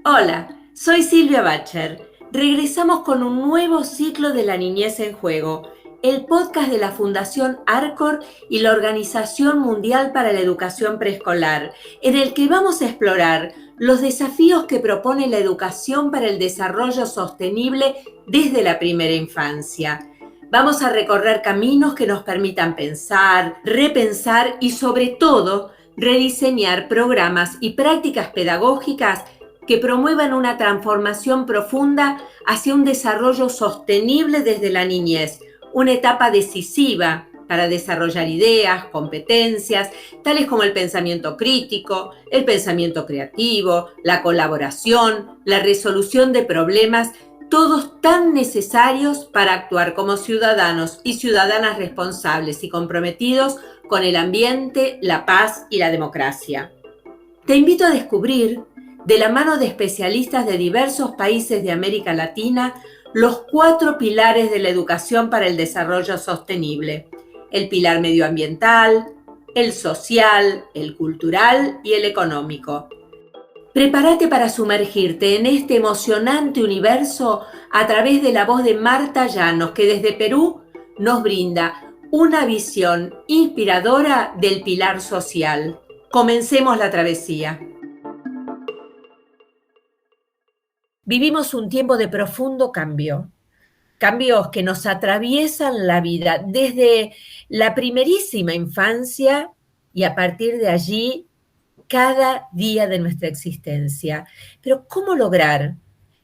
Hola, soy Silvia Bacher. Regresamos con un nuevo ciclo de la niñez en juego, el podcast de la Fundación Arcor y la Organización Mundial para la Educación Preescolar, en el que vamos a explorar los desafíos que propone la educación para el desarrollo sostenible desde la primera infancia. Vamos a recorrer caminos que nos permitan pensar, repensar y sobre todo rediseñar programas y prácticas pedagógicas que promuevan una transformación profunda hacia un desarrollo sostenible desde la niñez, una etapa decisiva para desarrollar ideas, competencias, tales como el pensamiento crítico, el pensamiento creativo, la colaboración, la resolución de problemas, todos tan necesarios para actuar como ciudadanos y ciudadanas responsables y comprometidos con el ambiente, la paz y la democracia. Te invito a descubrir, de la mano de especialistas de diversos países de América Latina, los 4 pilares de la educación para el desarrollo sostenible: el pilar medioambiental, el social, el cultural y el económico. Prepárate para sumergirte en este emocionante universo a través de la voz de Marta Llanos, que desde Perú nos brinda una visión inspiradora del pilar social. Comencemos la travesía. Vivimos un tiempo de profundo cambio, cambios que nos atraviesan la vida desde la primerísima infancia y a partir de allí cada día de nuestra existencia. Pero ¿cómo lograr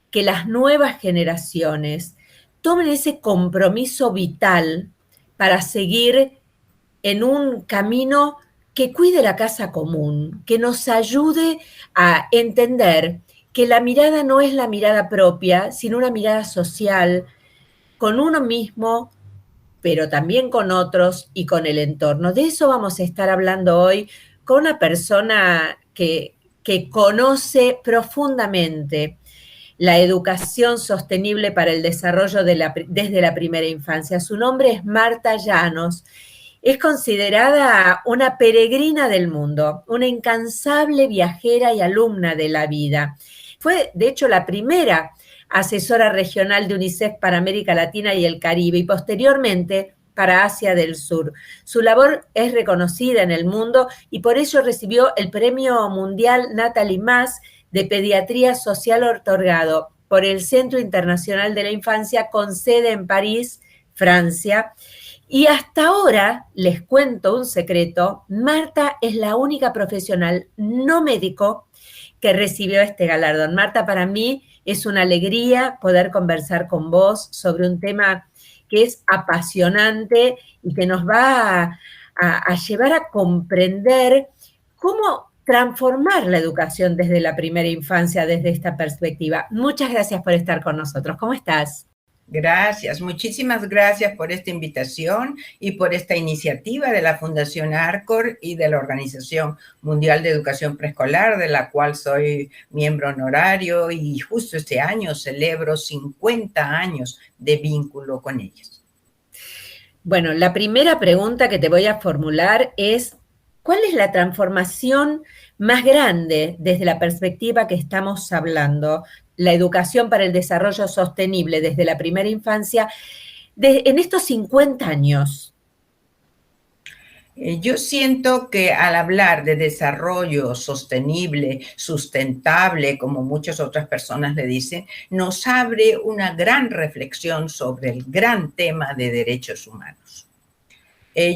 que las nuevas generaciones tomen ese compromiso vital para seguir en un camino que cuide la casa común, que nos ayude a entender que la mirada no es la mirada propia, sino una mirada social, con uno mismo, pero también con otros y con el entorno? De eso vamos a estar hablando hoy con una persona que conoce profundamente la educación sostenible para el desarrollo desde la primera infancia. Su nombre es Marta Llanos. Es considerada una peregrina del mundo, una incansable viajera y alumna de la vida. Fue, de hecho, la primera asesora regional de UNICEF para América Latina y el Caribe y posteriormente para Asia del Sur. Su labor es reconocida en el mundo y por ello recibió el Premio Mundial Natalie Mas de Pediatría Social otorgado por el Centro Internacional de la Infancia con sede en París, Francia. Y hasta ahora, les cuento un secreto, Marta es la única profesional no médico que recibió este galardón. Marta, para mí es una alegría poder conversar con vos sobre un tema que es apasionante y que nos va a llevar a comprender cómo transformar la educación desde la primera infancia, desde esta perspectiva. Muchas gracias por estar con nosotros. ¿Cómo estás? Gracias, muchísimas gracias por esta invitación y por esta iniciativa de la Fundación Arcor y de la Organización Mundial de Educación Preescolar, de la cual soy miembro honorario y justo este año celebro 50 años de vínculo con ellos. Bueno, la primera pregunta que te voy a formular es, ¿cuál es la transformación más grande desde la perspectiva que estamos hablando, la educación para el desarrollo sostenible desde la primera infancia, en estos 50 años? Yo siento que al hablar de desarrollo sostenible, sustentable, como muchas otras personas le dicen, nos abre una gran reflexión sobre el gran tema de derechos humanos.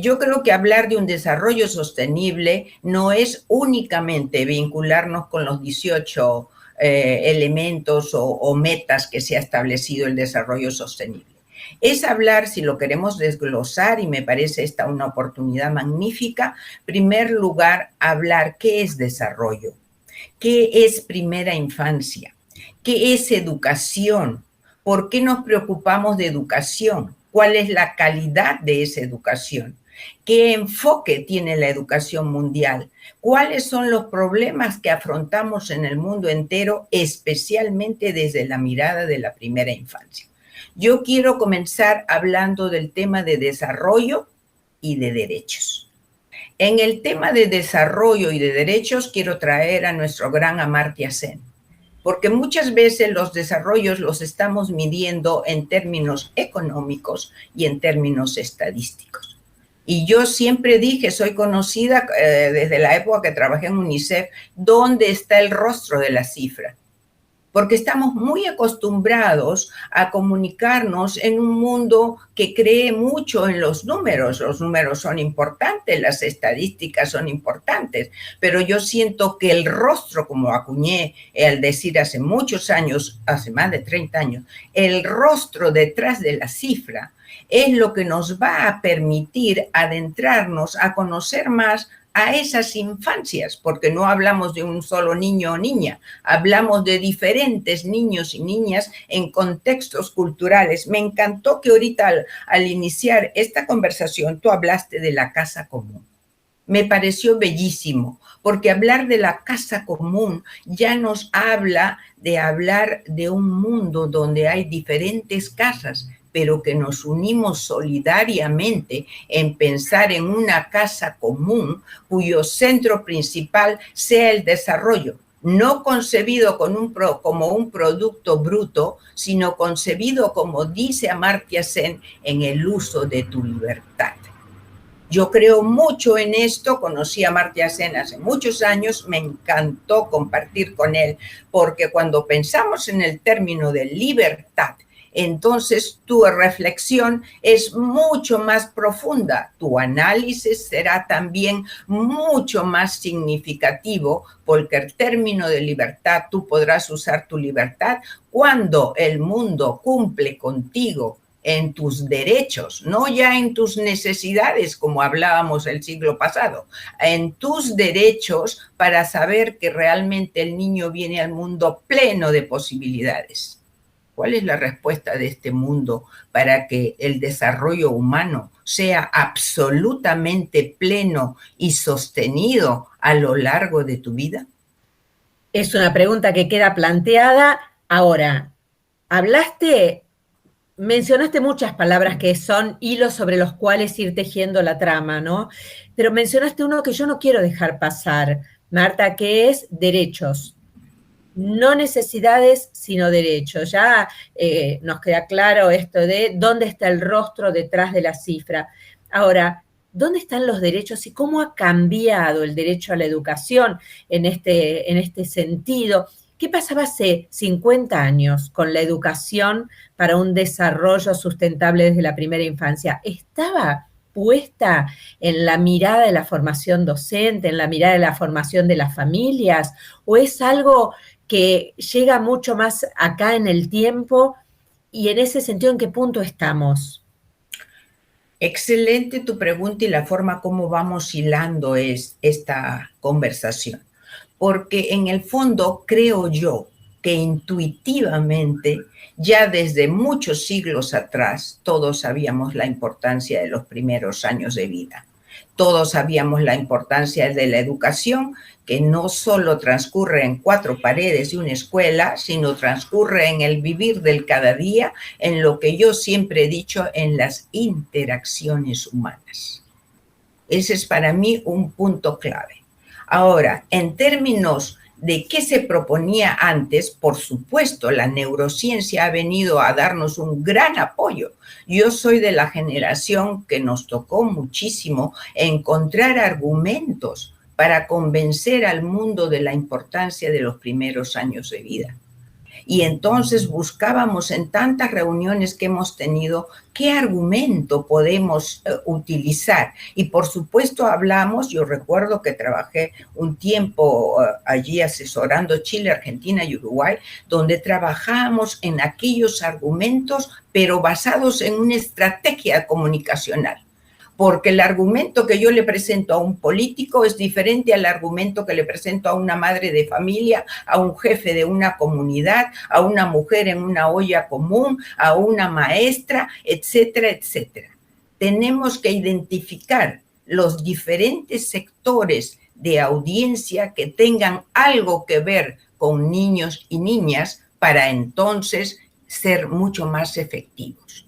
Yo creo que hablar de un desarrollo sostenible no es únicamente vincularnos con los 18 elementos o metas que se ha establecido el desarrollo sostenible. Es hablar, si lo queremos desglosar, y me parece esta una oportunidad magnífica, en primer lugar, hablar qué es desarrollo, qué es primera infancia, qué es educación, por qué nos preocupamos de educación, cuál es la calidad de esa educación, qué enfoque tiene la educación mundial, cuáles son los problemas que afrontamos en el mundo entero, especialmente desde la mirada de la primera infancia. Yo quiero comenzar hablando del tema de desarrollo y de derechos. En el tema de desarrollo y de derechos quiero traer a nuestro gran Amartya Sen. porque muchas veces los desarrollos los estamos midiendo en términos económicos y en términos estadísticos. Y yo siempre dije, soy conocida desde la época que trabajé en UNICEF, ¿dónde está el rostro de la cifra? Porque estamos muy acostumbrados a comunicarnos en un mundo que cree mucho en los números. Los números son importantes, las estadísticas son importantes, pero yo siento que el rostro, como acuñé al decir hace muchos años, hace más de 30 años, el rostro detrás de la cifra es lo que nos va a permitir adentrarnos a conocer más a esas infancias, porque no hablamos de un solo niño o niña, hablamos de diferentes niños y niñas en contextos culturales. Me encantó que ahorita al iniciar esta conversación tú hablaste de la casa común. Me pareció bellísimo, porque hablar de la casa común ya nos habla de un mundo donde hay diferentes casas, pero que nos unimos solidariamente en pensar en una casa común cuyo centro principal sea el desarrollo, no concebido como un producto bruto, sino concebido, como dice Amartya Sen, en el uso de tu libertad. Yo creo mucho en esto, conocí a Amartya Sen hace muchos años, me encantó compartir con él, porque cuando pensamos en el término de libertad, entonces tu reflexión es mucho más profunda, tu análisis será también mucho más significativo, porque el término de libertad, tú podrás usar tu libertad cuando el mundo cumple contigo en tus derechos, no ya en tus necesidades, como hablábamos el siglo pasado, en tus derechos para saber que realmente el niño viene al mundo pleno de posibilidades. ¿Cuál es la respuesta de este mundo para que el desarrollo humano sea absolutamente pleno y sostenido a lo largo de tu vida? Es una pregunta que queda planteada. Ahora, mencionaste muchas palabras que son hilos sobre los cuales ir tejiendo la trama, ¿no? Pero mencionaste uno que yo no quiero dejar pasar, Marta, que es derechos. No necesidades, sino derechos. Ya nos queda claro esto de dónde está el rostro detrás de la cifra. Ahora, ¿dónde están los derechos y cómo ha cambiado el derecho a la educación en este sentido? ¿Qué pasaba hace 50 años con la educación para un desarrollo sustentable desde la primera infancia? ¿Estaba puesta en la mirada de la formación docente, en la mirada de la formación de las familias, o es algo que llega mucho más acá en el tiempo? Y en ese sentido, ¿en qué punto estamos? Excelente tu pregunta y la forma como vamos hilando esta conversación, porque en el fondo creo yo que intuitivamente, ya desde muchos siglos atrás, todos sabíamos la importancia de los primeros años de vida. Todos sabíamos la importancia de la educación, que no solo transcurre en cuatro paredes de una escuela, sino transcurre en el vivir del cada día, en lo que yo siempre he dicho, en las interacciones humanas. Ese es para mí un punto clave. Ahora, en términos de qué se proponía antes, por supuesto, la neurociencia ha venido a darnos un gran apoyo. Yo soy de la generación que nos tocó muchísimo encontrar argumentos para convencer al mundo de la importancia de los primeros años de vida. Y entonces buscábamos en tantas reuniones que hemos tenido qué argumento podemos utilizar. Y por supuesto hablamos, yo recuerdo que trabajé un tiempo allí asesorando Chile, Argentina y Uruguay, donde trabajábamos en aquellos argumentos, pero basados en una estrategia comunicacional. Porque el argumento que yo le presento a un político es diferente al argumento que le presento a una madre de familia, a un jefe de una comunidad, a una mujer en una olla común, a una maestra, etcétera, etcétera. Tenemos que identificar los diferentes sectores de audiencia que tengan algo que ver con niños y niñas para entonces ser mucho más efectivos.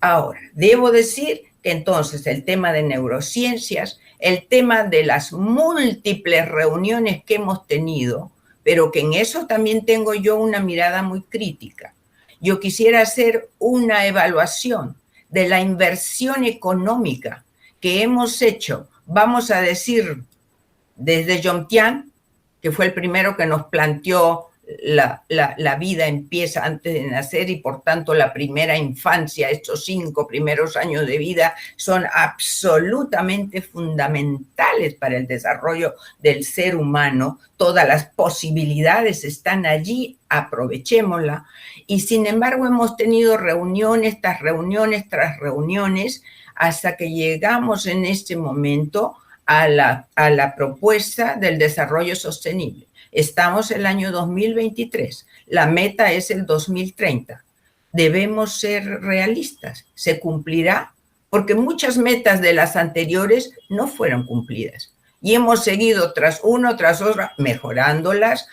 Ahora, debo decir que entonces el tema de neurociencias, el tema de las múltiples reuniones que hemos tenido pero que en eso también tengo yo una mirada muy crítica. Yo quisiera hacer una evaluación de la inversión económica que hemos hecho, vamos a decir, desde Jomtien, que fue el primero que nos planteó la vida empieza antes de nacer y por tanto la primera infancia, estos 5 primeros años de vida son absolutamente fundamentales para el desarrollo del ser humano. Todas las posibilidades están allí, aprovechémosla. Y sin embargo hemos tenido reuniones tras reuniones tras reuniones hasta que llegamos en este momento a la propuesta del desarrollo sostenible. Estamos en el año 2023, la meta es el 2030. Debemos ser realistas, ¿se cumplirá? Porque muchas metas de las anteriores no fueron cumplidas y hemos seguido tras una, tras otra, mejorándolas,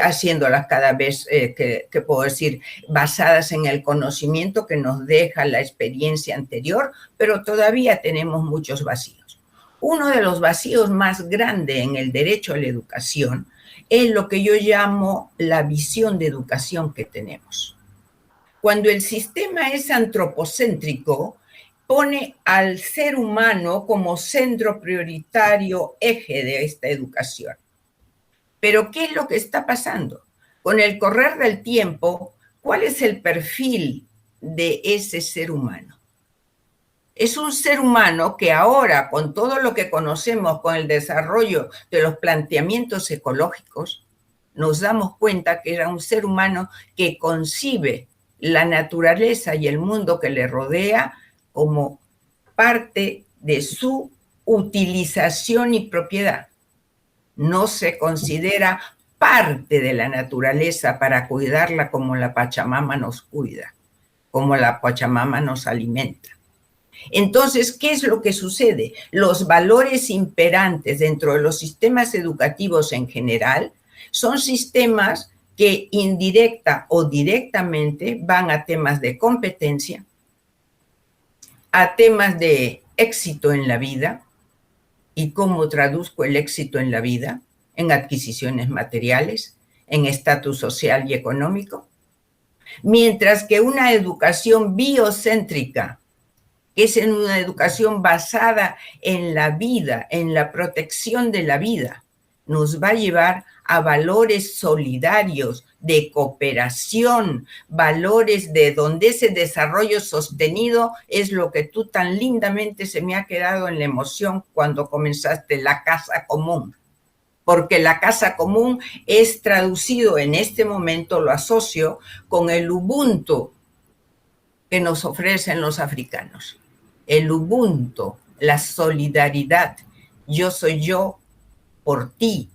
haciéndolas cada vez, que puedo decir, basadas en el conocimiento que nos deja la experiencia anterior, pero todavía tenemos muchos vacíos. Uno de los vacíos más grandes en el derecho a la educación es lo que yo llamo la visión de educación que tenemos. Cuando el sistema es antropocéntrico, pone al ser humano como centro prioritario, eje de esta educación. Pero ¿qué es lo que está pasando? Con el correr del tiempo, ¿cuál es el perfil de ese ser humano? Es un ser humano que ahora, con todo lo que conocemos, con el desarrollo de los planteamientos ecológicos, nos damos cuenta que era un ser humano que concibe la naturaleza y el mundo que le rodea como parte de su utilización y propiedad. No se considera parte de la naturaleza para cuidarla como la Pachamama nos cuida, como la Pachamama nos alimenta. Entonces, ¿qué es lo que sucede? Los valores imperantes dentro de los sistemas educativos en general son sistemas que indirecta o directamente van a temas de competencia, a temas de éxito en la vida. ¿Y cómo traduzco el éxito en la vida? En adquisiciones materiales, en estatus social y económico. Mientras que una educación biocéntrica, que es en una educación basada en la vida, en la protección de la vida, nos va a llevar a valores solidarios, de cooperación, valores de donde ese desarrollo sostenido es lo que tú tan lindamente se me ha quedado en la emoción cuando comenzaste, la casa común. Porque la casa común es traducido en este momento, lo asocio con el Ubuntu que nos ofrecen los africanos. El Ubuntu, la solidaridad, yo soy yo por ti,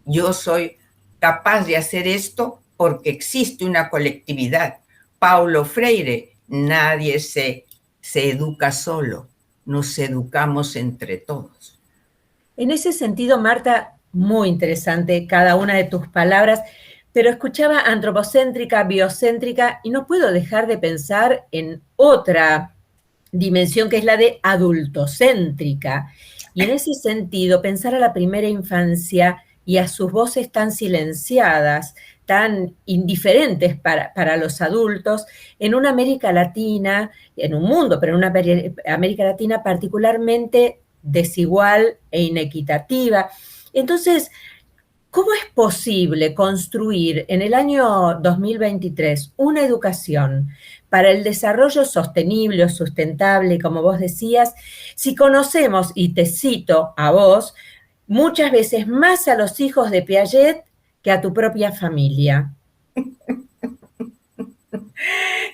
yo soy capaz de hacer esto porque existe una colectividad. Paulo Freire, nadie se educa solo, nos educamos entre todos. En ese sentido, Marta, muy interesante cada una de tus palabras, pero escuchaba antropocéntrica, biocéntrica, y no puedo dejar de pensar en otra dimensión que es la de adultocéntrica. Y en ese sentido, pensar a la primera infancia y a sus voces tan silenciadas, tan indiferentes para los adultos, en una América Latina, en un mundo, pero en una América Latina particularmente desigual e inequitativa. Entonces, ¿cómo es posible construir en el año 2023 una educación para el desarrollo sostenible o sustentable, como vos decías, si conocemos, y te cito a vos, muchas veces más a los hijos de Piaget que a tu propia familia?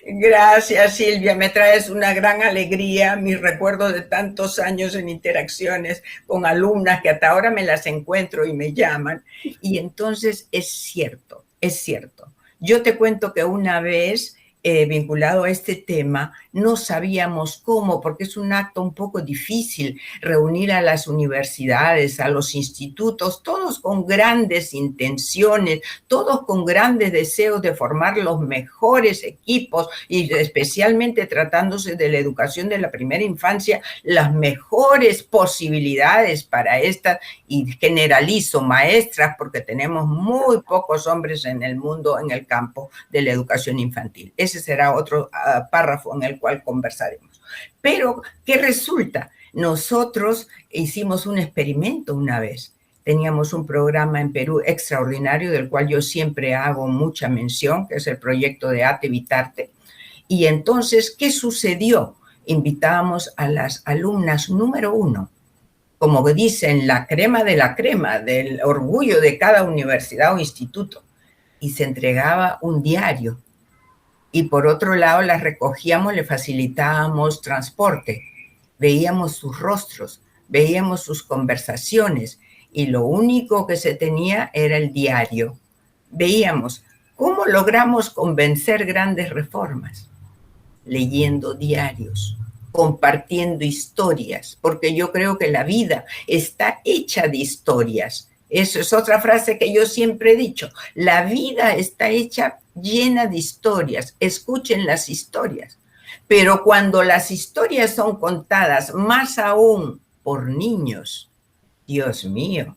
Gracias, Silvia, me traes una gran alegría, mis recuerdos de tantos años en interacciones con alumnas que hasta ahora me las encuentro y me llaman. Y entonces es cierto, es cierto. Yo te cuento que una vez vinculado a este tema, no sabíamos cómo, porque es un acto un poco difícil reunir a las universidades, a los institutos, todos con grandes intenciones, todos con grandes deseos de formar los mejores equipos y especialmente tratándose de la educación de la primera infancia, las mejores posibilidades para estas, y generalizo maestras porque tenemos muy pocos hombres en el mundo en el campo de la educación infantil. Ese será otro párrafo en el cual conversaremos. Pero, ¿qué resulta? Nosotros hicimos un experimento una vez. Teníamos un programa en Perú extraordinario del cual yo siempre hago mucha mención, que es el proyecto de Ate Vitarte. Y entonces, ¿qué sucedió? Invitábamos a las alumnas número 1, como dicen, la crema de la crema, del orgullo de cada universidad o instituto, y se entregaba un diario. Y por otro lado, las recogíamos, le facilitábamos transporte, veíamos sus rostros, veíamos sus conversaciones, y lo único que se tenía era el diario. Veíamos cómo logramos convencer grandes reformas, leyendo diarios, compartiendo historias, porque yo creo que la vida está hecha de historias. Eso es otra frase que yo siempre he dicho. La vida está hecha llena de historias. Escuchen las historias. Pero cuando las historias son contadas, más aún por niños, Dios mío,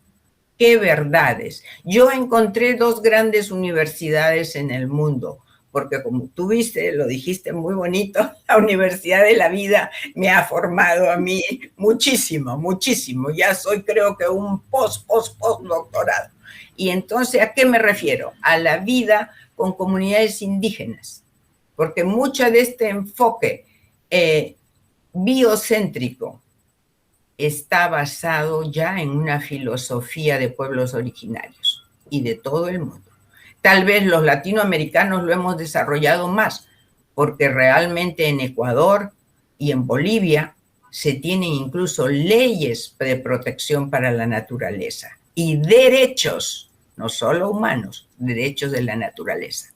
qué verdades. Yo encontré 2 grandes universidades en el mundo, porque como tú viste, lo dijiste muy bonito, la Universidad de la Vida me ha formado a mí muchísimo, muchísimo. Ya soy, creo que un postdoctorado. Y entonces, ¿a qué me refiero? A la vida con comunidades indígenas, porque mucho de este enfoque biocéntrico está basado ya en una filosofía de pueblos originarios y de todo el mundo. Tal vez los latinoamericanos lo hemos desarrollado más, porque realmente en Ecuador y en Bolivia se tienen incluso leyes de protección para la naturaleza y derechos, no solo humanos, derechos de la naturaleza.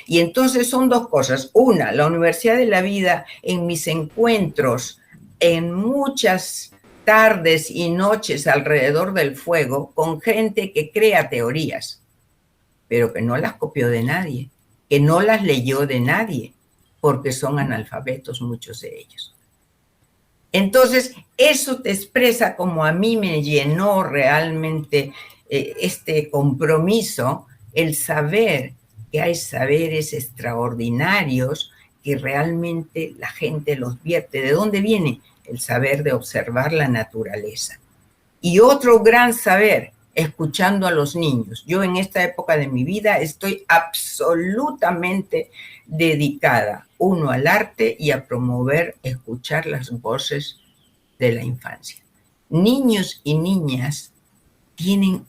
Y entonces son 2 cosas. Una, la Universidad de la Vida, en mis encuentros, en muchas tardes y noches alrededor del fuego, con gente que crea teorías, pero que no las copió de nadie, que no las leyó de nadie, porque son analfabetos muchos de ellos. Entonces, eso te expresa como a mí me llenó realmente este compromiso, el saber que hay saberes extraordinarios que realmente la gente los vierte. ¿De dónde viene? El saber de observar la naturaleza. Y otro gran saber, escuchando a los niños. Yo en esta época de mi vida estoy absolutamente dedicada, uno, al arte y a promover, escuchar las voces de la infancia. Niños y niñas tienen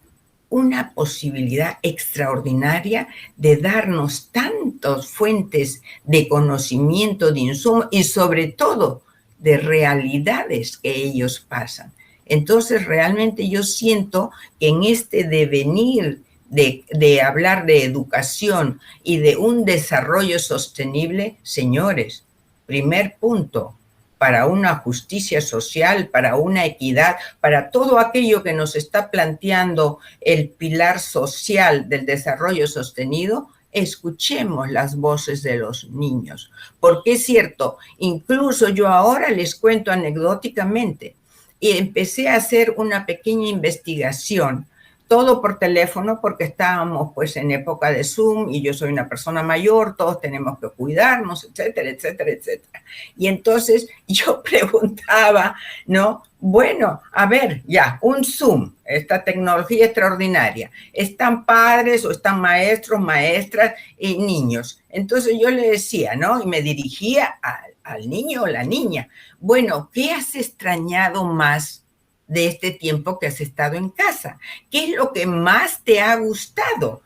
una posibilidad extraordinaria de darnos tantas fuentes de conocimiento, de insumo y sobre todo de realidades que ellos pasan. Entonces, realmente yo siento que en este devenir de hablar de educación y de un desarrollo sostenible, señores, primer punto, para una justicia social, para una equidad, para todo aquello que nos está planteando el pilar social del desarrollo sostenido, escuchemos las voces de los niños. Porque es cierto, incluso yo ahora les cuento anecdóticamente, y empecé a hacer una pequeña investigación, todo por teléfono, porque estábamos pues en época de Zoom y yo soy una persona mayor, todos tenemos que cuidarnos, etcétera, etcétera, etcétera. Y entonces yo preguntaba, ¿no? Bueno, a ver, ya, un Zoom, esta tecnología extraordinaria, ¿están padres o están maestros, maestras y niños? Entonces yo le decía, ¿no? Y me dirigía al niño o la niña. Bueno, ¿qué has extrañado más de este tiempo que has estado en casa? ¿Qué es lo que más te ha gustado?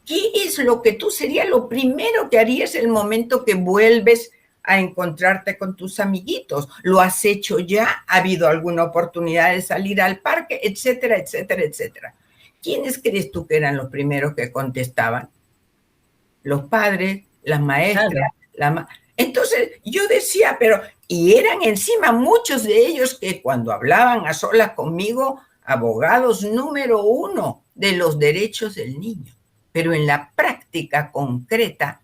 ¿Qué es lo que tú sería lo primero que harías el momento que vuelves a encontrarte con tus amiguitos? ¿Lo has hecho ya? ¿Ha habido alguna oportunidad de salir al parque? Etcétera, etcétera, etcétera. ¿Quiénes crees tú que eran los primeros que contestaban? Los padres, las maestras, Entonces yo decía, pero, y eran encima muchos de ellos que cuando hablaban a solas conmigo, abogados número uno de los derechos del niño. Pero en la práctica concreta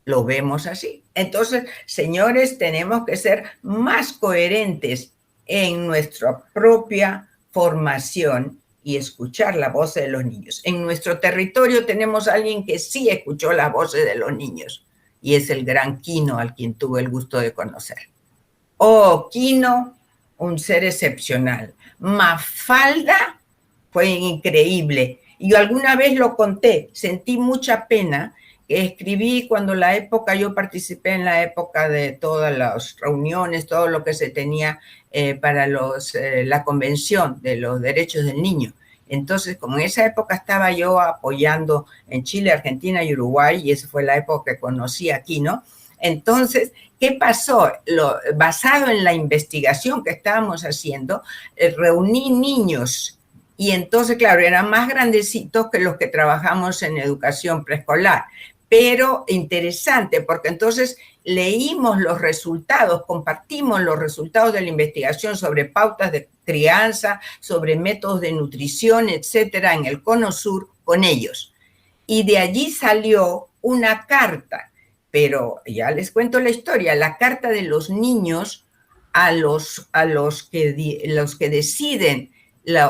lo vemos así. Entonces, señores, tenemos que ser más coherentes en nuestra propia formación y escuchar la voz de los niños. En nuestro territorio tenemos a alguien que sí escuchó las voces de los niños y es el gran Quino, al quien tuve el gusto de conocer. Oh, Quino, un ser excepcional. Mafalda fue increíble. Yo alguna vez lo conté, sentí mucha pena. Escribí cuando yo participé en la época de todas las reuniones, todo lo que se tenía para la Convención de los Derechos del Niño. Entonces, como en esa época estaba yo apoyando en Chile, Argentina y Uruguay, y esa fue la época que conocí aquí, ¿no? Entonces, ¿qué pasó? Basado en la investigación que estábamos haciendo, reuní niños y entonces, claro, eran más grandecitos que los que trabajamos en educación preescolar, pero interesante porque entonces leímos los resultados, compartimos los resultados de la investigación sobre pautas de crianza, sobre métodos de nutrición, etcétera, en el Cono Sur con ellos. Y de allí salió una carta, pero ya les cuento la historia, la carta de los niños a los que deciden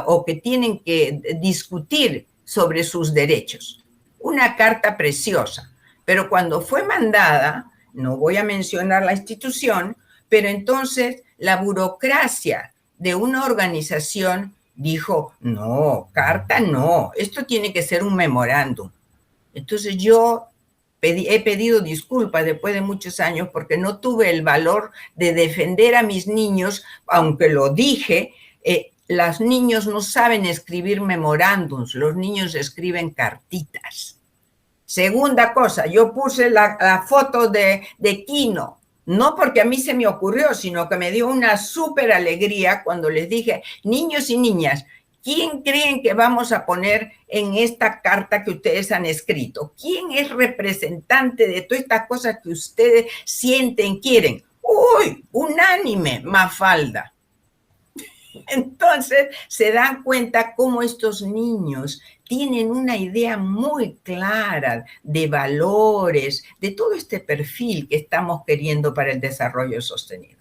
o que tienen que discutir sobre sus derechos. Una carta preciosa, pero cuando fue mandada, no voy a mencionar la institución, pero entonces la burocracia de una organización dijo, no, carta no, esto tiene que ser un memorándum. Entonces yo he pedido disculpas después de muchos años porque no tuve el valor de defender a mis niños, aunque lo dije. Los niños no saben escribir memorándums, los niños escriben cartitas. Segunda cosa, yo puse la foto de Quino, no porque a mí se me ocurrió, sino que me dio una súper alegría cuando les dije, niños y niñas, ¿quién creen que vamos a poner en esta carta que ustedes han escrito? ¿Quién es representante de todas estas cosas que ustedes sienten, quieren? ¡Uy! Unánime, Mafalda. Entonces se dan cuenta cómo estos niños tienen una idea muy clara de valores, de todo este perfil que estamos queriendo para el desarrollo sostenido.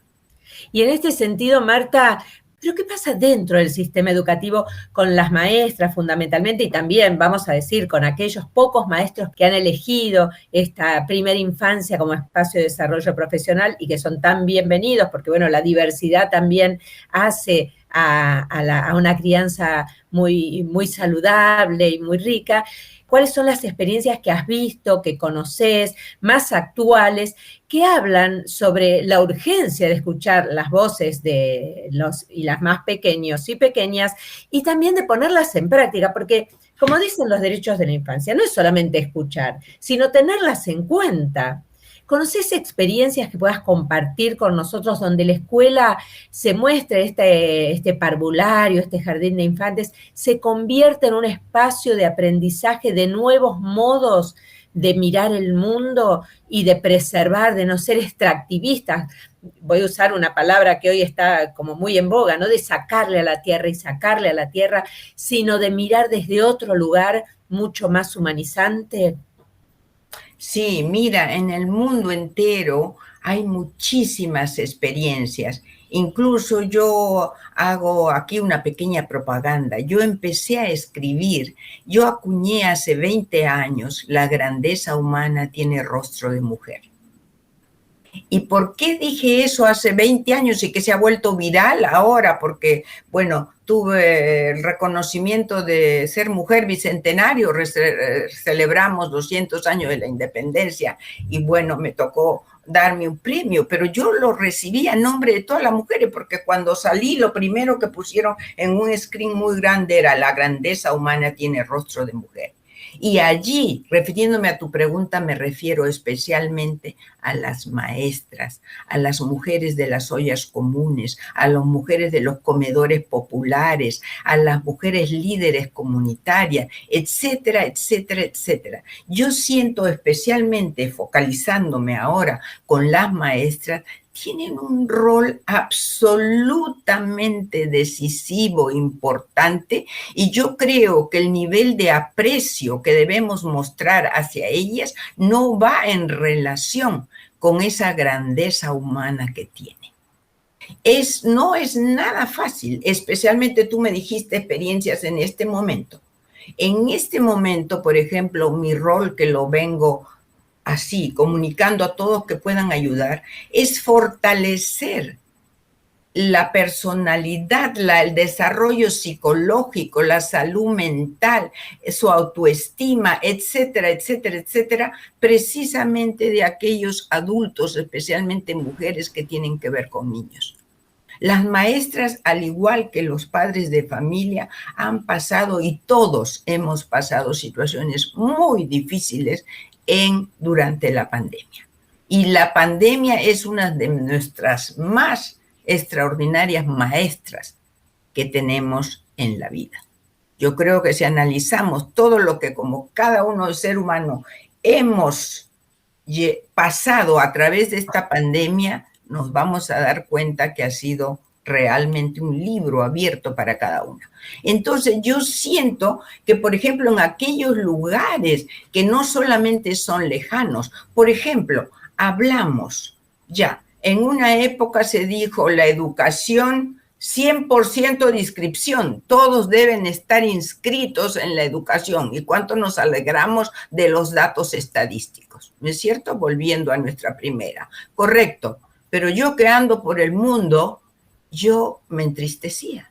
Y en este sentido, Marta, ¿pero qué pasa dentro del sistema educativo con las maestras fundamentalmente y también, vamos a decir, con aquellos pocos maestros que han elegido esta primera infancia como espacio de desarrollo profesional y que son tan bienvenidos porque, bueno, la diversidad también hace a una crianza muy, muy saludable y muy rica? ¿Cuáles son las experiencias que has visto, que conoces, más actuales, que hablan sobre la urgencia de escuchar las voces de los y las más pequeños y pequeñas y también de ponerlas en práctica? Porque, como dicen los derechos de la infancia, no es solamente escuchar, sino tenerlas en cuenta. ¿Conoces experiencias que puedas compartir con nosotros donde la escuela se muestre este parvulario, este jardín de infantes, se convierte en un espacio de aprendizaje de nuevos modos de mirar el mundo y de preservar, de no ser extractivistas? Voy a usar una palabra que hoy está como muy en boga, no de sacarle a la tierra y sacarle a la tierra, sino de mirar desde otro lugar mucho más humanizante. Sí, mira, en el mundo entero hay muchísimas experiencias. Incluso yo hago aquí una pequeña propaganda. Yo empecé a escribir, yo acuñé hace 20 años, La grandeza humana tiene rostro de mujer. ¿Y por qué dije eso hace 20 años y que se ha vuelto viral ahora? Porque, bueno, tuve el reconocimiento de ser mujer bicentenario, celebramos 200 años de la independencia y, bueno, me tocó darme un premio, pero yo lo recibí a nombre de todas las mujeres porque cuando salí lo primero que pusieron en un screen muy grande era La grandeza humana tiene rostro de mujer. Y allí, refiriéndome a tu pregunta, me refiero especialmente a las maestras, a las mujeres de las ollas comunes, a las mujeres de los comedores populares, a las mujeres líderes comunitarias, etcétera, etcétera, etcétera. Yo siento especialmente, focalizándome ahora con las maestras, tienen un rol absolutamente decisivo, importante, y yo creo que el nivel de aprecio que debemos mostrar hacia ellas no va en relación con esa grandeza humana que tiene. No es nada fácil, especialmente tú me dijiste experiencias en este momento. En este momento, por ejemplo, mi rol que lo vengo así, comunicando a todos que puedan ayudar, es fortalecer la personalidad, el desarrollo psicológico, la salud mental, su autoestima, etcétera, etcétera, etcétera, precisamente de aquellos adultos, especialmente mujeres que tienen que ver con niños. Las maestras, al igual que los padres de familia, han pasado, y todos hemos pasado, situaciones muy difíciles durante la pandemia. Y la pandemia es una de nuestras más extraordinarias maestras que tenemos en la vida. Yo creo que si analizamos todo lo que como cada uno de ser humano hemos pasado a través de esta pandemia, nos vamos a dar cuenta que ha sido realmente un libro abierto para cada uno. Entonces yo siento que, por ejemplo, en aquellos lugares que no solamente son lejanos, por ejemplo, hablamos ya, en una época se dijo la educación 100% de inscripción, todos deben estar inscritos en la educación, y cuánto nos alegramos de los datos estadísticos, ¿no es cierto? Volviendo a nuestra primera, correcto, pero yo que ando por el mundo, yo me entristecía,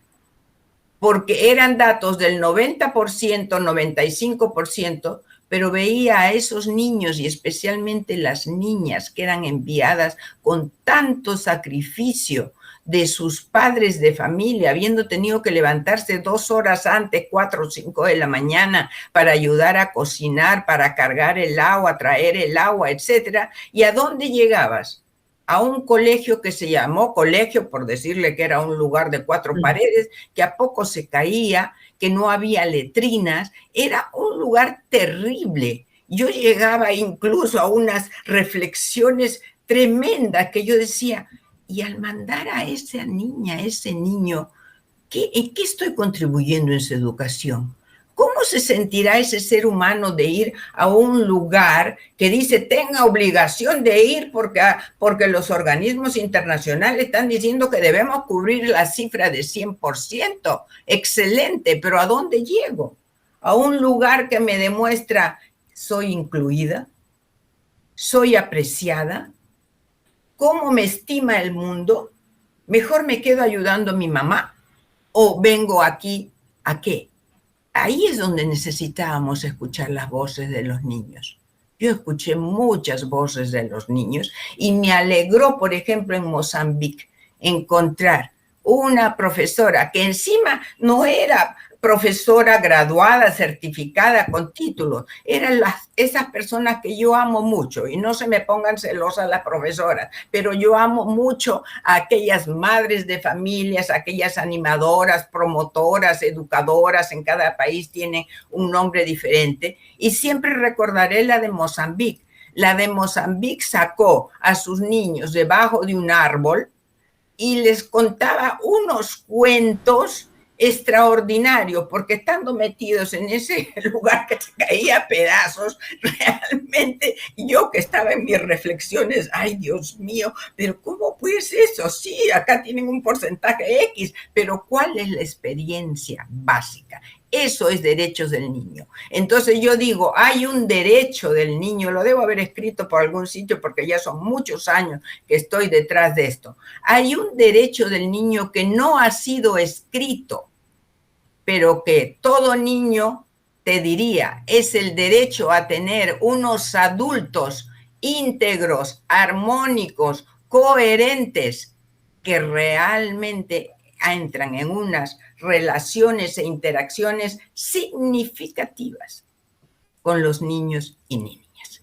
porque eran datos del 90%, 95%, pero veía a esos niños y especialmente las niñas que eran enviadas con tanto sacrificio de sus padres de familia, habiendo tenido que levantarse 2 horas antes, 4 o 5 de la mañana, para ayudar a cocinar, para cargar el agua, traer el agua, etcétera. ¿Y a dónde llegabas? A un colegio que se llamó colegio, por decirle que era un lugar de 4 paredes, que a poco se caía, que no había letrinas, era un lugar terrible. Yo llegaba incluso a unas reflexiones tremendas que yo decía, y al mandar a esa niña, a ese niño, ¿en qué estoy contribuyendo en su educación? ¿Cómo se sentirá ese ser humano de ir a un lugar que dice tenga obligación de ir porque los organismos internacionales están diciendo que debemos cubrir la cifra de 100%? Excelente, pero ¿a dónde llego? A un lugar que me demuestra soy incluida, soy apreciada, cómo me estima el mundo. Mejor me quedo ayudando a mi mamá o vengo aquí ¿a qué? Ahí es donde necesitábamos escuchar las voces de los niños. Yo escuché muchas voces de los niños y me alegró, por ejemplo, en Mozambique, encontrar una profesora que encima no era profesora graduada, certificada, con títulos. Eran esas personas que yo amo mucho, y no se me pongan celosas las profesoras, pero yo amo mucho a aquellas madres de familias, aquellas animadoras, promotoras, educadoras, en cada país tienen un nombre diferente, y siempre recordaré la de Mozambique. La de Mozambique sacó a sus niños debajo de un árbol y les contaba unos cuentos extraordinario, porque estando metidos en ese lugar que se caía a pedazos, realmente yo que estaba en mis reflexiones, ay Dios mío, pero ¿cómo pues eso? Sí, acá tienen un porcentaje X, pero ¿cuál es la experiencia básica? Eso es derechos del niño. Entonces yo digo, hay un derecho del niño, lo debo haber escrito por algún sitio porque ya son muchos años que estoy detrás de esto. Hay un derecho del niño que no ha sido escrito, pero que todo niño, te diría, es el derecho a tener unos adultos íntegros, armónicos, coherentes, que realmente entran en unas relaciones e interacciones significativas. con los niños y niñas.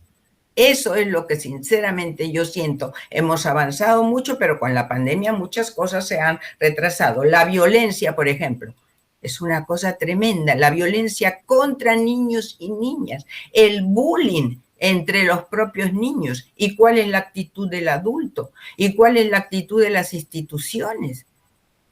Eso es lo que sinceramente yo siento. Hemos avanzado mucho, pero con la pandemia muchas cosas se han retrasado. La violencia, por ejemplo, es una cosa tremenda. La violencia contra niños y niñas, el bullying entre los propios niños, y cuál es la actitud del adulto, y cuál es la actitud de las instituciones.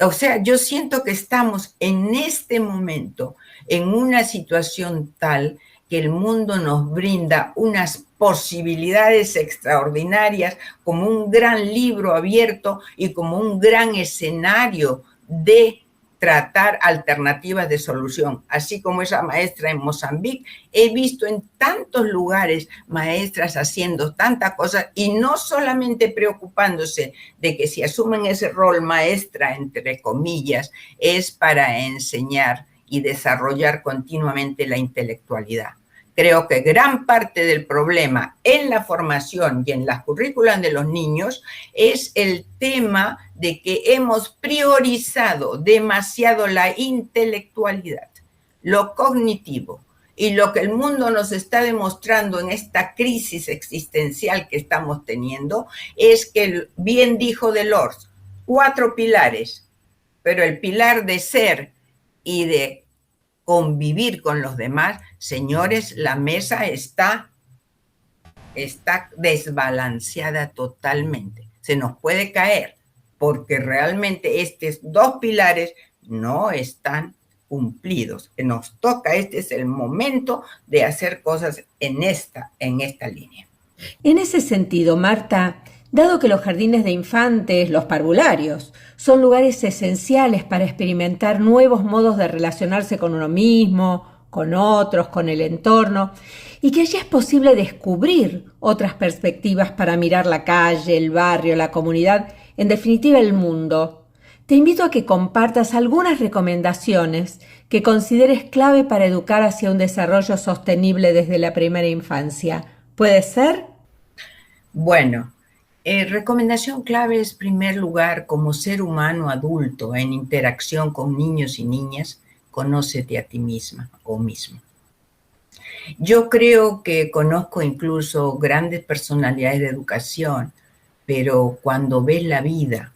O sea, yo siento que estamos en este momento en una situación tal que el mundo nos brinda unas posibilidades extraordinarias como un gran libro abierto y como un gran escenario de tratar alternativas de solución. Así como esa maestra en Mozambique, he visto en tantos lugares maestras haciendo tantas cosas y no solamente preocupándose de que si asumen ese rol maestra, entre comillas, es para enseñar y desarrollar continuamente la intelectualidad. Creo que gran parte del problema en la formación y en las currículas de los niños es el tema de que hemos priorizado demasiado la intelectualidad, lo cognitivo, y lo que el mundo nos está demostrando en esta crisis existencial que estamos teniendo es que, bien dijo Delors, 4 pilares, pero el pilar de ser y de convivir con los demás, señores, la mesa está desbalanceada totalmente. Se nos puede caer porque realmente estos 2 pilares no están cumplidos. Nos toca, este es el momento de hacer cosas en esta línea. En ese sentido, Marta, dado que los jardines de infantes, los parvularios, son lugares esenciales para experimentar nuevos modos de relacionarse con uno mismo, con otros, con el entorno, y que allí es posible descubrir otras perspectivas para mirar la calle, el barrio, la comunidad, en definitiva el mundo, te invito a que compartas algunas recomendaciones que consideres clave para educar hacia un desarrollo sostenible desde la primera infancia. ¿Puede ser? Bueno, recomendación clave es, en primer lugar, como ser humano adulto en interacción con niños y niñas, conócete a ti misma o mismo. Yo creo que conozco incluso grandes personalidades de educación, pero cuando ves la vida,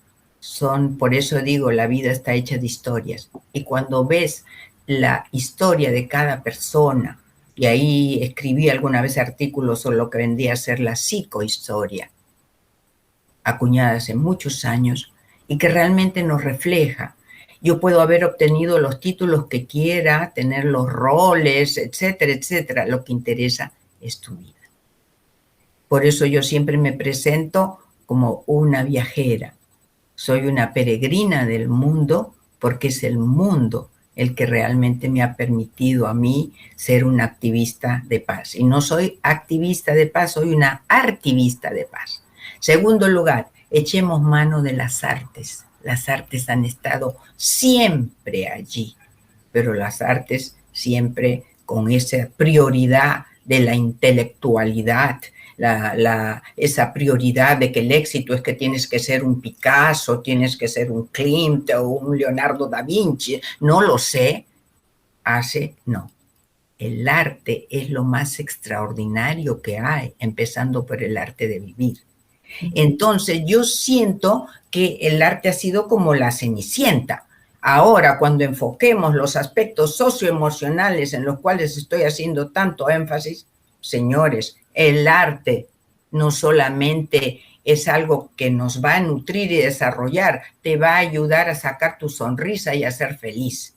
por eso digo, la vida está hecha de historias, y cuando ves la historia de cada persona, y ahí escribí alguna vez artículos sobre lo que vendría a ser la psicohistoria, acuñada hace muchos años, y que realmente nos refleja. Yo puedo haber obtenido los títulos que quiera, tener los roles, etcétera, etcétera. Lo que interesa es tu vida. Por eso yo siempre me presento como una viajera. Soy una peregrina del mundo porque es el mundo el que realmente me ha permitido a mí ser una activista de paz. Y no soy activista de paz, soy una artivista de paz. Segundo lugar, echemos mano de las artes. Las artes han estado siempre allí, pero las artes siempre con esa prioridad de la intelectualidad, esa prioridad de que el éxito es que tienes que ser un Picasso, tienes que ser un Klimt o un Leonardo da Vinci. No lo sé, no. El arte es lo más extraordinario que hay, empezando por el arte de vivir. Entonces yo siento que el arte ha sido como la Cenicienta. Ahora, cuando enfoquemos los aspectos socioemocionales en los cuales estoy haciendo tanto énfasis, señores, el arte no solamente es algo que nos va a nutrir y desarrollar, te va a ayudar a sacar tu sonrisa y a ser feliz.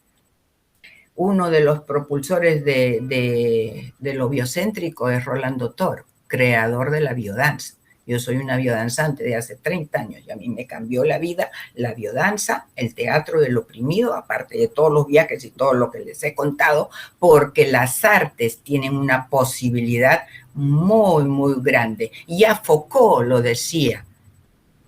Uno de los propulsores de lo biocéntrico es Rolando Toro, creador de la biodanza. Yo soy una biodanzante de hace 30 años y a mí me cambió la vida la biodanza, el teatro del oprimido, aparte de todos los viajes y todo lo que les he contado, porque las artes tienen una posibilidad muy, muy grande. Ya Foucault lo decía,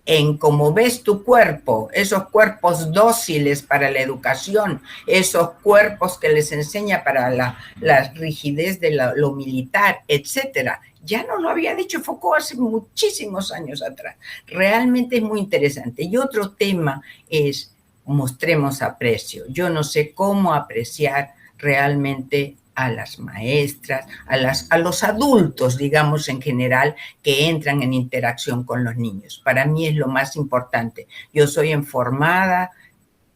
en cómo ves tu cuerpo, esos cuerpos dóciles para la educación, esos cuerpos que les enseña para la rigidez de lo militar, etcétera. Ya nos lo había dicho Foucault hace muchísimos años atrás. Realmente es muy interesante. Y otro tema es mostremos aprecio. Yo no sé cómo apreciar realmente a las maestras, a los adultos, digamos, en general, que entran en interacción con los niños. Para mí es lo más importante. Yo soy informada,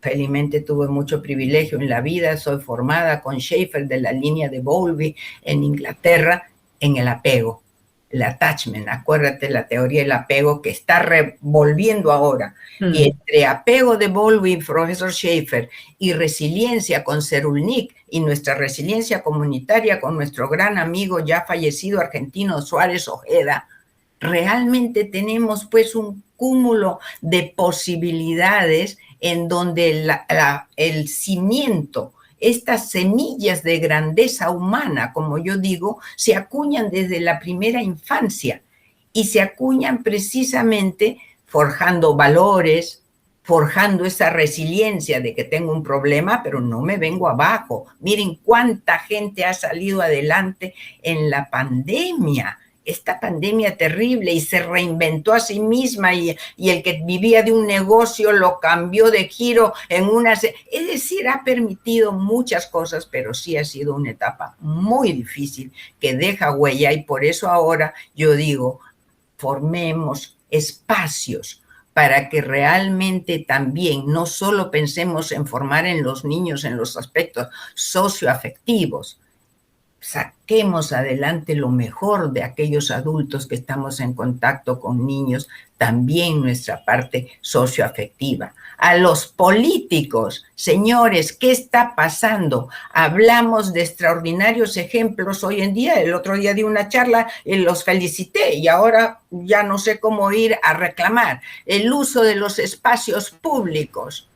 felizmente tuve mucho privilegio en la vida, soy formada con Schaeffer de la línea de Bowlby en Inglaterra en el apego, el attachment. Acuérdate la teoría del apego que está revolviendo ahora. Y entre apego de Bowlby, profesor Schaeffer, y resiliencia con Cyrulnik y nuestra resiliencia comunitaria con nuestro gran amigo ya fallecido argentino Suárez Ojeda, realmente tenemos pues un cúmulo de posibilidades en donde el cimiento, estas semillas de grandeza humana, como yo digo, se acuñan desde la primera infancia y se acuñan precisamente forjando valores, forjando esa resiliencia de que tengo un problema, pero no me vengo abajo. Miren cuánta gente ha salido adelante en la pandemia, esta pandemia terrible, y se reinventó a sí misma, y el que vivía de un negocio lo cambió de giro en una... Es decir, ha permitido muchas cosas, pero sí ha sido una etapa muy difícil que deja huella, y por eso ahora yo digo, formemos espacios para que realmente también no solo pensemos en formar en los niños en los aspectos socioafectivos, saquemos adelante lo mejor de aquellos adultos que estamos en contacto con niños, también nuestra parte socioafectiva. A los políticos, señores, ¿qué está pasando? Hablamos de extraordinarios ejemplos hoy en día. El otro día di una charla y los felicité, y ahora ya no sé cómo ir a reclamar el uso de los espacios públicos.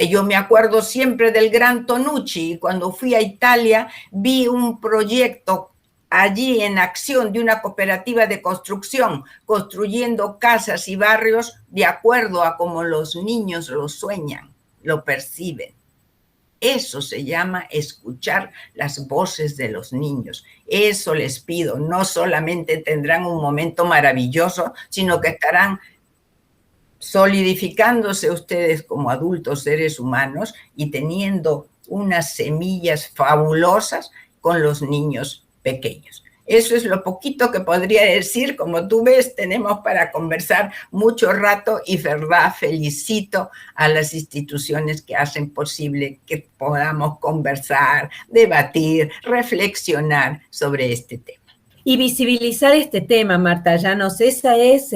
Yo me acuerdo siempre del gran Tonucci, y cuando fui a Italia vi un proyecto allí en acción de una cooperativa de construcción, construyendo casas y barrios de acuerdo a cómo los niños lo sueñan, lo perciben. Eso se llama escuchar las voces de los niños. Eso les pido. No solamente tendrán un momento maravilloso, sino que estarán solidificándose ustedes como adultos seres humanos y teniendo unas semillas fabulosas con los niños pequeños. Eso es lo poquito que podría decir. Como tú ves, tenemos para conversar mucho rato, y verdad, felicito a las instituciones que hacen posible que podamos conversar, debatir, reflexionar sobre este tema. Y visibilizar este tema, Marta Llanos, esa es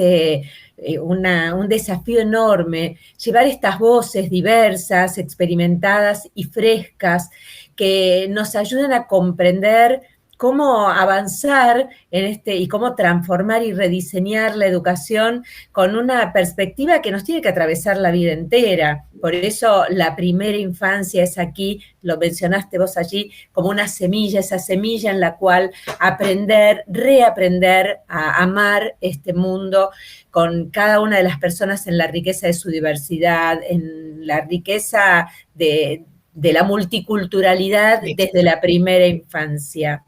un desafío enorme, llevar estas voces diversas, experimentadas y frescas que nos ayuden a comprender cómo avanzar en y cómo transformar y rediseñar la educación con una perspectiva que nos tiene que atravesar la vida entera. Por eso la primera infancia es aquí, lo mencionaste vos allí, como una semilla, esa semilla en la cual aprender, reaprender a amar este mundo con cada una de las personas en la riqueza de su diversidad, en la riqueza de la multiculturalidad desde la primera infancia.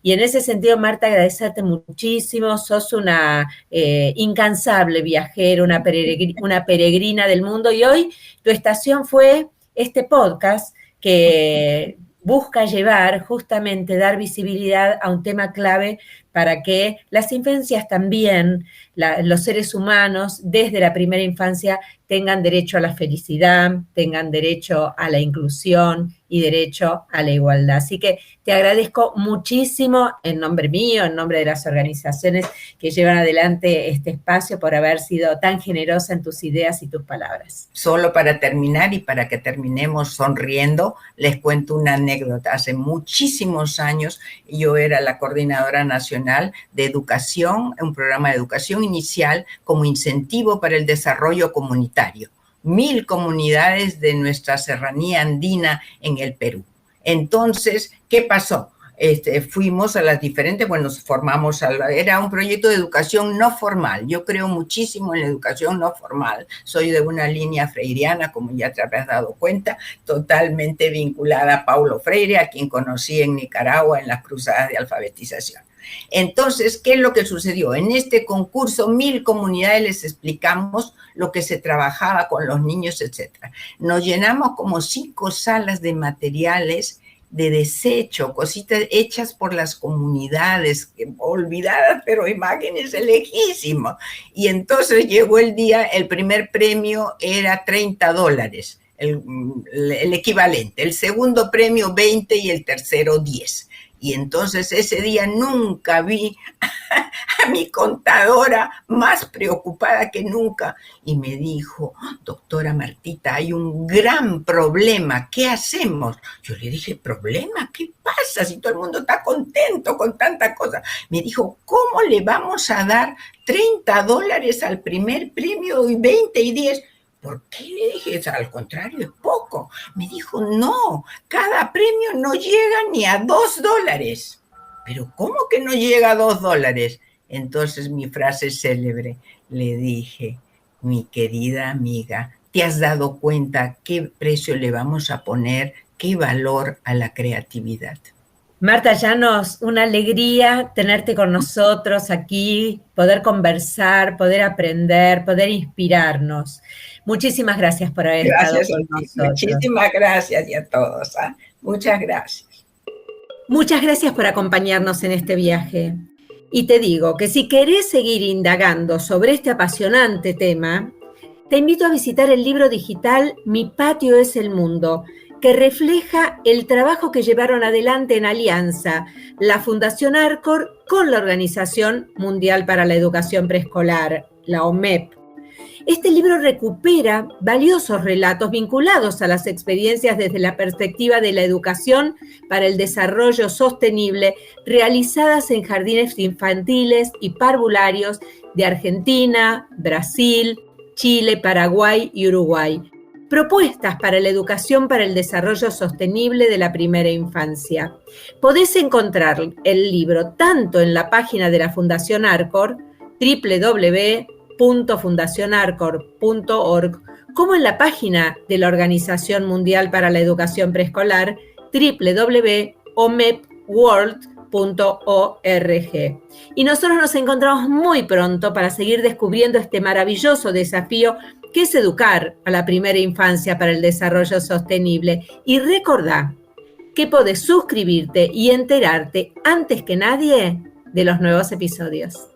Y en ese sentido, Marta, agradecerte muchísimo. Sos una incansable viajera, una peregrina del mundo. Y hoy tu estación fue este podcast que busca llevar, justamente, dar visibilidad a un tema clave para que las infancias también, los seres humanos, desde la primera infancia, tengan derecho a la felicidad, tengan derecho a la inclusión y derecho a la igualdad. Así que te agradezco muchísimo en nombre mío, en nombre de las organizaciones que llevan adelante este espacio, por haber sido tan generosa en tus ideas y tus palabras. Solo para terminar, y para que terminemos sonriendo, les cuento una anécdota. Hace muchísimos años yo era la coordinadora nacional de educación, un programa de educación inicial como incentivo para el desarrollo comunitario. 1000 comunidades de nuestra serranía andina en el Perú. Entonces, ¿qué pasó? Fuimos a las diferentes, bueno, formamos, era un proyecto de educación no formal. Yo creo muchísimo en la educación no formal. Soy de una línea freiriana, como ya te habrás dado cuenta, totalmente vinculada a Paulo Freire, a quien conocí en Nicaragua en las cruzadas de alfabetización. Entonces, ¿qué es lo que sucedió? En este concurso, 1000 comunidades les explicamos lo que se trabajaba con los niños, etc. Nos llenamos como 5 salas de materiales de desecho, cositas hechas por las comunidades, olvidadas, pero imágenes lejísimas. Y entonces llegó el día, el primer premio era $30, el equivalente, el segundo premio 20 y el tercero 10. Y entonces ese día nunca vi a mi contadora más preocupada que nunca y me dijo, doctora Martita, hay un gran problema, ¿qué hacemos? Yo le dije, ¿problema? ¿Qué pasa si todo el mundo está contento con tanta cosa? Me dijo, ¿cómo le vamos a dar $30 al primer premio y 20 y 10? ¿Por qué? Le dije, al contrario, es poco. Me dijo, no, cada premio no llega ni a $2. Pero ¿cómo que no llega a $2? Entonces mi frase célebre, le dije, mi querida amiga, ¿te has dado cuenta qué precio le vamos a poner, qué valor a la creatividad? Marta Llanos, una alegría tenerte con nosotros aquí, poder conversar, poder aprender, poder inspirarnos. Muchísimas gracias por haber estado con nosotros. Muchísimas gracias y a todos. Muchas gracias. Muchas gracias por acompañarnos en este viaje. Y te digo que si querés seguir indagando sobre este apasionante tema, te invito a visitar el libro digital Mi patio es el mundo, que refleja el trabajo que llevaron adelante en alianza la Fundación Arcor con la Organización Mundial para la Educación Preescolar, la OMEP. Este libro recupera valiosos relatos vinculados a las experiencias desde la perspectiva de la educación para el desarrollo sostenible realizadas en jardines infantiles y parvularios de Argentina, Brasil, Chile, Paraguay y Uruguay. Propuestas para la educación para el desarrollo sostenible de la primera infancia. Podés encontrar el libro tanto en la página de la Fundación Arcor, www.fundacionarcor.org, como en la página de la Organización Mundial para la Educación Preescolar, www.omepworld.org. Y nosotros nos encontramos muy pronto para seguir descubriendo este maravilloso desafío que es educar a la primera infancia para el desarrollo sostenible. Y recordá que podés suscribirte y enterarte antes que nadie de los nuevos episodios.